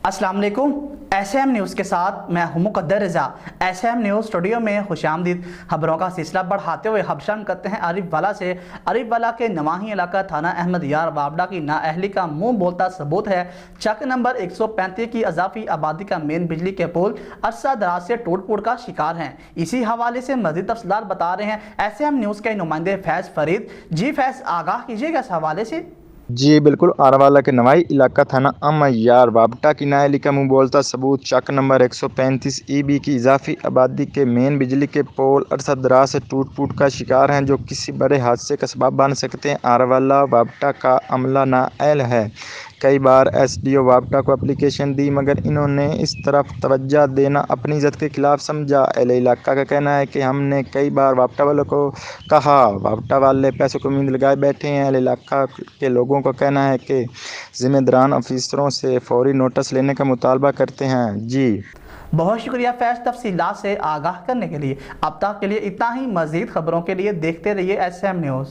अस्सलाम वालेकुम। SM news के साथ मैं हूं मुक़द्दर रज़ा। SM न्यूज़ स्टूडियो में खुशामदीद। खबरों का सिलसिला बढ़ाते हुए हबशान करते हैं आरिफवाला से। आरिफवाला के नवाही इलाका थाना अहमद यार वाबडा की नाअहली का मुंह बोलता सबूत है। चक नंबर 135 की अजाफी आबादी का मेन बिजली के पोल अरसा दराज से टूट फूट का शिकार हैं। इसी हवाले से मज़ीद तफसीलात बता रहे हैं SM न्यूज़ के नुमाइंदे फैज़ फरीद। जी फैज़, आगाह कीजिएगा इस हवाले से। जी बिल्कुल। आरावाला के नवाई इलाका थाना यार वाबटा की नायली का मुंह बोलता सबूत चक नंबर 135 EB की इजाफी आबादी के मेन बिजली के पोल अरसद दराज से टूट फूट का शिकार हैं, जो किसी बड़े हादसे का सबब बन सकते हैं। आरावाला वाबटा का अमला नाअहल है। कई बार SDO वाबटा को एप्लीकेशन दी, मगर इन्होंने इस तरफ तवज्जो देना अपनी इज्जत के खिलाफ समझा। अहले इलाका का कहना है कि हमने कई बार वाबटा वालों को कहा, वाबटा वाले पैसों को उम्मीद लगाए बैठे हैं। अहले इलाका के लोगों का कहना है कि जिम्मेदारान अफसरों से फौरी नोटिस लेने का मुतालबा करते हैं। जी बहुत शुक्रिया फैज़, तफसीलात से आगाह करने के लिए। अब तक के लिए इतना ही। मज़ीद खबरों के लिए देखते रहिए SM न्यूज़।